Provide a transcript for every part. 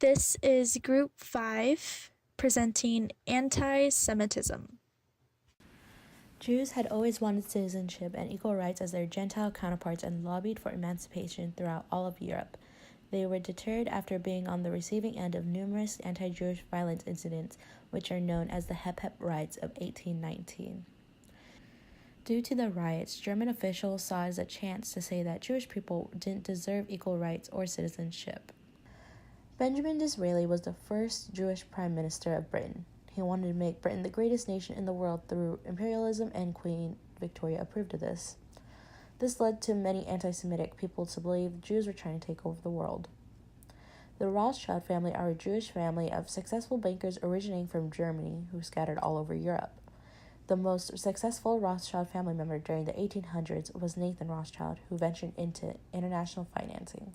This is Group 5, presenting Anti-Semitism. Jews had always wanted citizenship and equal rights as their Gentile counterparts and lobbied for emancipation throughout all of Europe. They were deterred after being on the receiving end of numerous anti-Jewish violence incidents, which are known as the Hep riots of 1819. Due to the riots, German officials saw as a chance to say that Jewish people didn't deserve equal rights or citizenship. Benjamin Disraeli was the first Jewish Prime Minister of Britain. He wanted to make Britain the greatest nation in the world through imperialism, and Queen Victoria approved of this. This led to many anti-Semitic people to believe Jews were trying to take over the world. The Rothschild family are a Jewish family of successful bankers originating from Germany who scattered all over Europe. The most successful Rothschild family member during the 1800s was Nathan Rothschild, who ventured into international financing.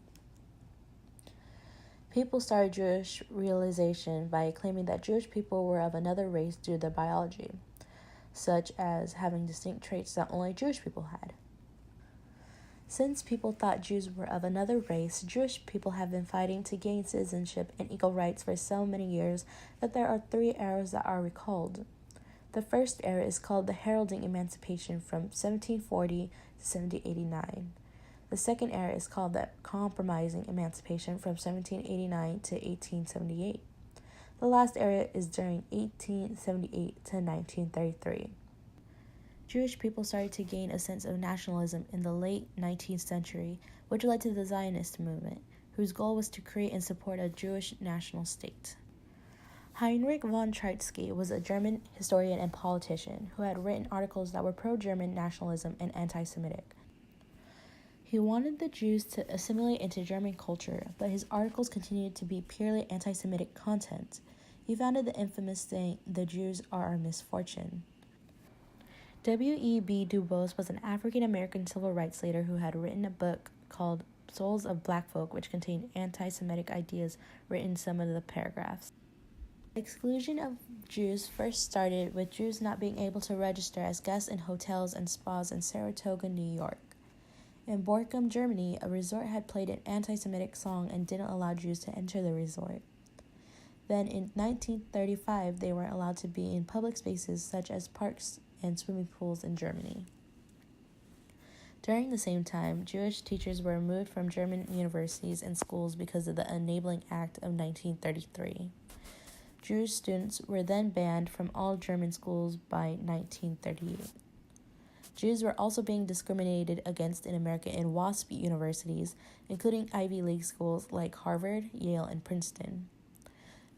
People started Jewish realization by claiming that Jewish people were of another race due to their biology, such as having distinct traits that only Jewish people had. Since people thought Jews were of another race, Jewish people have been fighting to gain citizenship and equal rights for so many years that there are 3 eras that are recalled. The first era is called the heralding emancipation from 1740 to 1789. The second era is called the compromising emancipation from 1789 to 1878. The last era is during 1878 to 1933. Jewish people started to gain a sense of nationalism in the late 19th century, which led to the Zionist movement, whose goal was to create and support a Jewish national state. Heinrich von Treitschke was a German historian and politician who had written articles that were pro-German nationalism and anti-Semitic. He wanted the Jews to assimilate into German culture, but his articles continued to be purely anti-Semitic content. He founded the infamous saying, "The Jews are our misfortune." W.E.B. Du Bois was an African-American civil rights leader who had written a book called Souls of Black Folk, which contained anti-Semitic ideas written in some of the paragraphs. The exclusion of Jews first started with Jews not being able to register as guests in hotels and spas in Saratoga, New York. In Borkum, Germany, a resort had played an anti-Semitic song and didn't allow Jews to enter the resort. Then in 1935, they weren't allowed to be in public spaces such as parks and swimming pools in Germany. During the same time, Jewish teachers were removed from German universities and schools because of the Enabling Act of 1933. Jewish students were then banned from all German schools by 1938. Jews were also being discriminated against in America in WASP universities, including Ivy League schools like Harvard, Yale, and Princeton.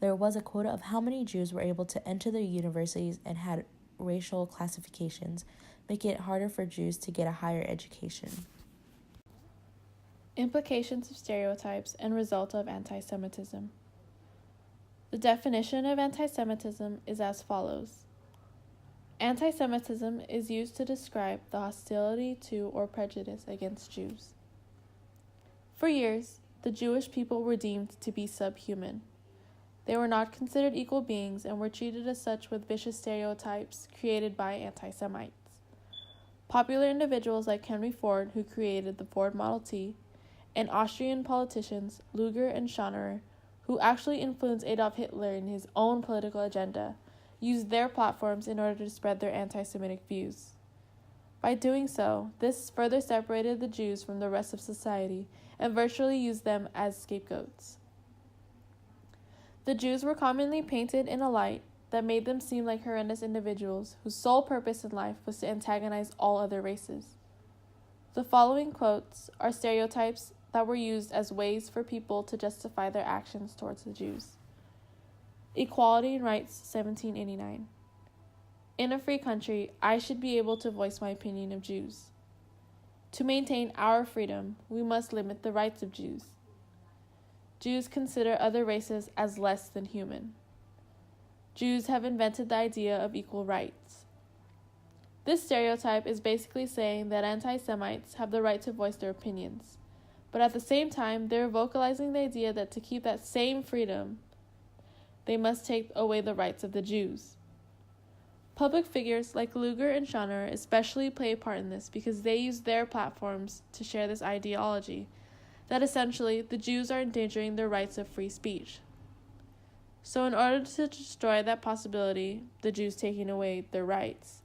There was a quota of how many Jews were able to enter the universities and had racial classifications, making it harder for Jews to get a higher education. Implications of stereotypes and result of anti-Semitism. The definition of anti-Semitism is as follows. Anti-Semitism is used to describe the hostility to or prejudice against Jews. For years, the Jewish people were deemed to be subhuman. They were not considered equal beings and were treated as such with vicious stereotypes created by anti-Semites. Popular individuals like Henry Ford, who created the Ford Model T, and Austrian politicians Luger and Schonauer, who actually influenced Adolf Hitler in his own political agenda, used their platforms in order to spread their anti-Semitic views. By doing so, this further separated the Jews from the rest of society and virtually used them as scapegoats. The Jews were commonly painted in a light that made them seem like horrendous individuals whose sole purpose in life was to antagonize all other races. The following quotes are stereotypes that were used as ways for people to justify their actions towards the Jews. Equality and Rights, 1789. In a free country, I should be able to voice my opinion of Jews. To maintain our freedom, we must limit the rights of Jews. Jews consider other races as less than human. Jews have invented the idea of equal rights. This stereotype is basically saying that anti-Semites have the right to voice their opinions, but at the same time, they're vocalizing the idea that to keep that same freedom, they must take away the rights of the Jews. Public figures like Luger and Schonauer especially play a part in this because they use their platforms to share this ideology that essentially the Jews are endangering their rights of free speech. So in order to destroy that possibility, the Jews taking away their rights,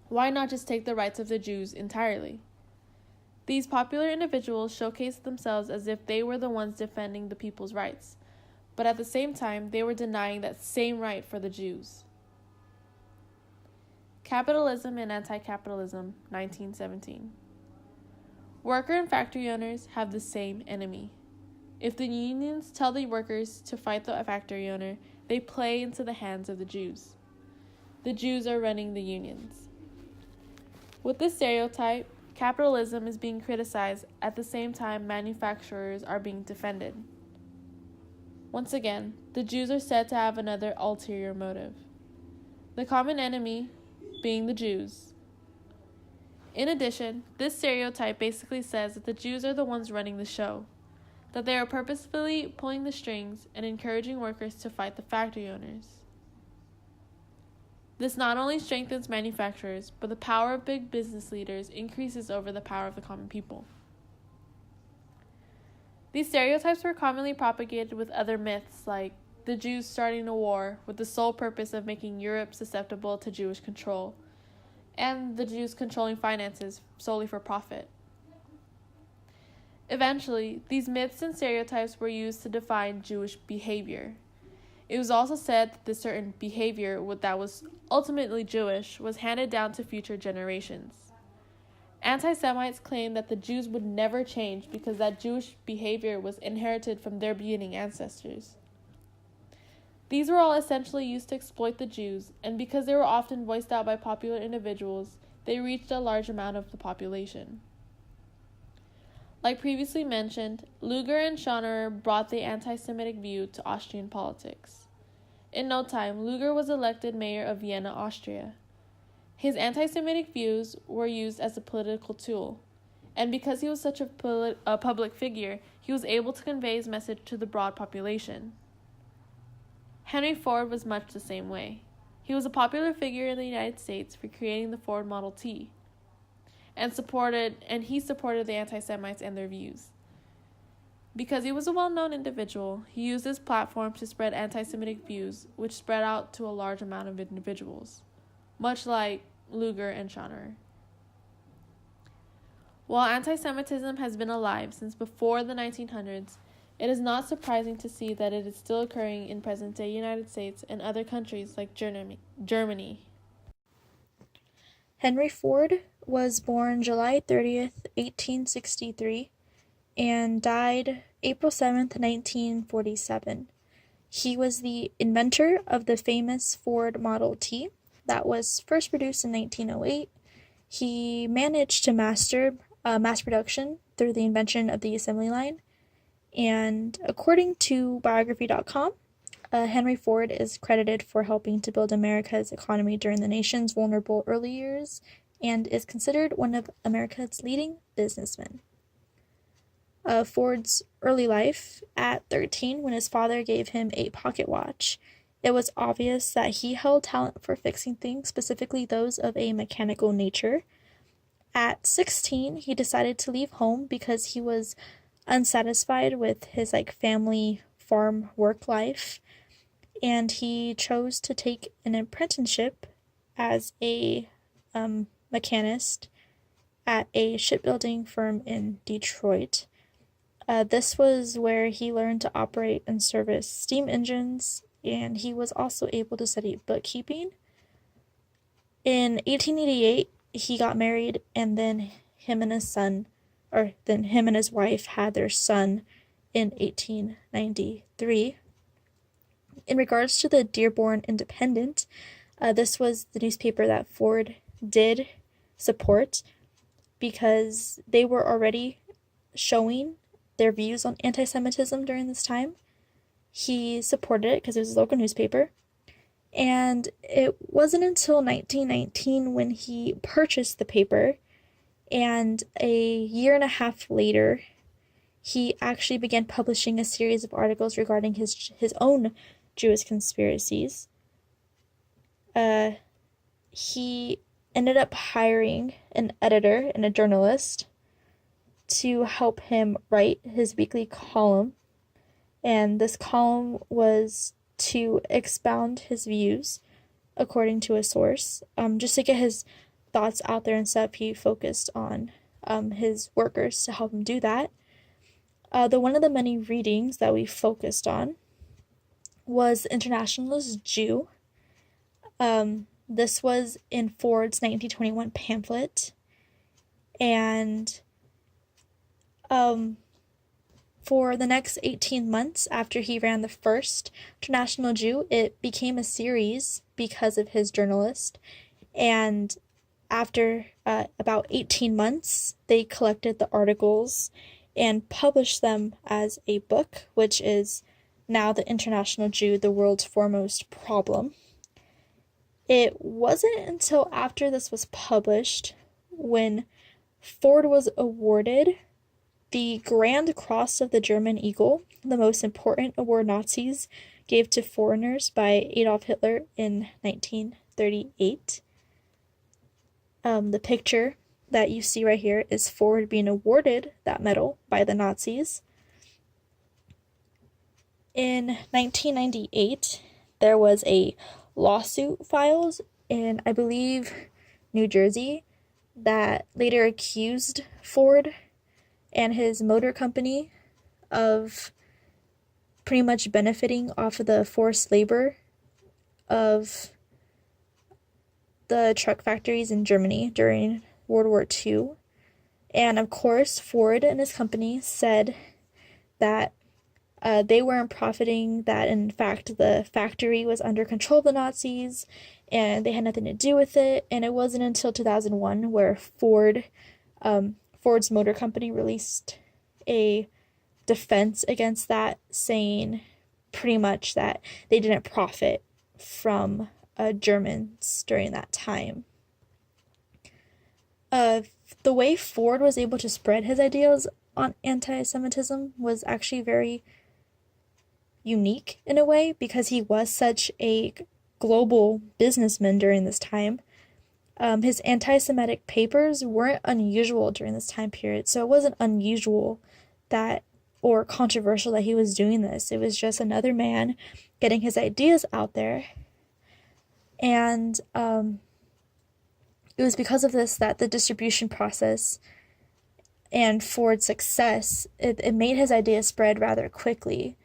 why not just take the rights of the Jews entirely? These popular individuals showcased themselves as if they were the ones defending the people's rights, but at the same time, they were denying that same right for the Jews. Capitalism and Anti-Capitalism, 1917. Worker and factory owners have the same enemy. If the unions tell the workers to fight the factory owner, they play into the hands of the Jews. The Jews are running the unions. With this stereotype, capitalism is being criticized at the same time manufacturers are being defended. Once again, the Jews are said to have another ulterior motive. The common enemy being the Jews. In addition, this stereotype basically says that the Jews are the ones running the show, that they are purposefully pulling the strings and encouraging workers to fight the factory owners. This not only strengthens manufacturers, but the power of big business leaders increases over the power of the common people. These stereotypes were commonly propagated with other myths like the Jews starting a war with the sole purpose of making Europe susceptible to Jewish control, and the Jews controlling finances solely for profit. Eventually, these myths and stereotypes were used to define Jewish behavior. It was also said that this certain behavior that was ultimately Jewish was handed down to future generations. Anti-Semites claimed that the Jews would never change because that Jewish behavior was inherited from their beginning ancestors. These were all essentially used to exploit the Jews, and because they were often voiced out by popular individuals, they reached a large amount of the population. Like previously mentioned, Luger and Schonauer brought the anti-Semitic view to Austrian politics. In no time, Luger was elected mayor of Vienna, Austria. His anti-Semitic views were used as a political tool, and because he was such a public figure, he was able to convey his message to the broad population. Henry Ford was much the same way. He was a popular figure in the United States for creating the Ford Model T, and he supported the anti-Semites and their views. Because he was a well-known individual, he used his platform to spread anti-Semitic views, which spread out to a large amount of individuals, much like Luger and Schonauer. While anti-Semitism has been alive since before the 1900s, it is not surprising to see that it is still occurring in present-day United States and other countries like Germany. Henry Ford was born July 30th, 1863, and died April 7th, 1947. He was the inventor of the famous Ford Model T that was first produced in 1908. He managed to master mass production through the invention of the assembly line. And according to biography.com, Henry Ford is credited for helping to build America's economy during the nation's vulnerable early years and is considered one of America's leading businessmen. Ford's early life, at 13, when his father gave him a pocket watch, it was obvious that he held talent for fixing things, specifically those of a mechanical nature. At 16, he decided to leave home because he was unsatisfied with his family farm work life, and he chose to take an apprenticeship as a mechanist at a shipbuilding firm in Detroit. This was where he learned to operate and service steam engines, and he was also able to study bookkeeping. In 1888, he got married, and then him and his wife had their son in 1893. In regards to the Dearborn Independent, this was the newspaper that Ford did support because they were already showing their views on anti-Semitism during this time. He supported it because it was his local newspaper. And it wasn't until 1919 when he purchased the paper, and a year and a half later, he actually began publishing a series of articles regarding his own Jewish conspiracies. He ended up hiring an editor and a journalist to help him write his weekly column, and this column was to expound his views according to a source. Just to get his thoughts out there and stuff, he focused on his workers to help him do that. One of the many readings that we focused on was Internationalist Jew. This was in Ford's 1921 pamphlet, and for the next 18 months after he ran the first International Jew, it became a series because of his journalist, and after about 18 months, they collected the articles and published them as a book, which is now The International Jew, the World's Foremost Problem. It wasn't until after this was published when Ford was awarded the Grand Cross of the German Eagle, the most important award Nazis gave to foreigners, by Adolf Hitler in 1938. The picture that you see right here is Ford being awarded that medal by the Nazis. In 1998, there was a lawsuit filed in, I believe, New Jersey, that later accused Ford and his motor company of pretty much benefiting off of the forced labor of the truck factories in Germany during World War II. And of course, Ford and his company said that they weren't profiting, that in fact the factory was under control of the Nazis and they had nothing to do with it. And it wasn't until 2001 where Ford's motor company released a defense against that, saying pretty much that they didn't profit from Germans during that time. The way Ford was able to spread his ideas on anti-Semitism was actually very unique in a way, because he was such a global businessman during this time. His anti-Semitic papers weren't unusual during this time period, so it wasn't unusual that, or controversial that he was doing this. It was just another man getting his ideas out there. And it was because of this that the distribution process and Ford's success, it made his ideas spread rather quickly.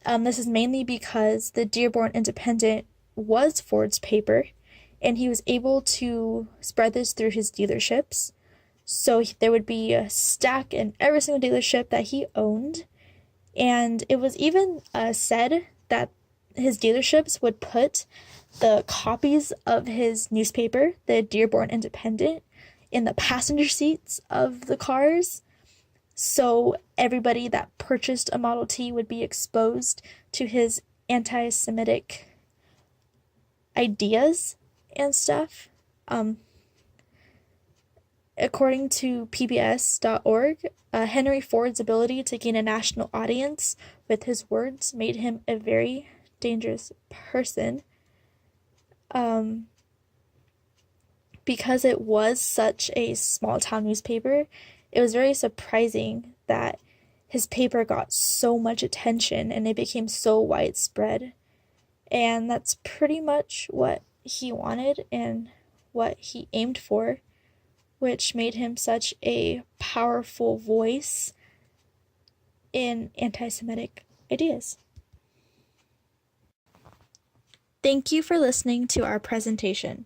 This is mainly because the Dearborn Independent was Ford's paper, and he was able to spread this through his dealerships. So there would be a stack in every single dealership that he owned. And it was even said that his dealerships would put the copies of his newspaper, the Dearborn Independent, in the passenger seats of the cars. So everybody that purchased a Model T would be exposed to his anti-Semitic ideas and stuff. According to PBS.org, Henry Ford's ability to gain a national audience with his words made him a very dangerous person. Because it was such a small-town newspaper, it was very surprising that his paper got so much attention and it became so widespread. And that's pretty much what he wanted and what he aimed for, which made him such a powerful voice in anti-Semitic ideas. Thank you for listening to our presentation.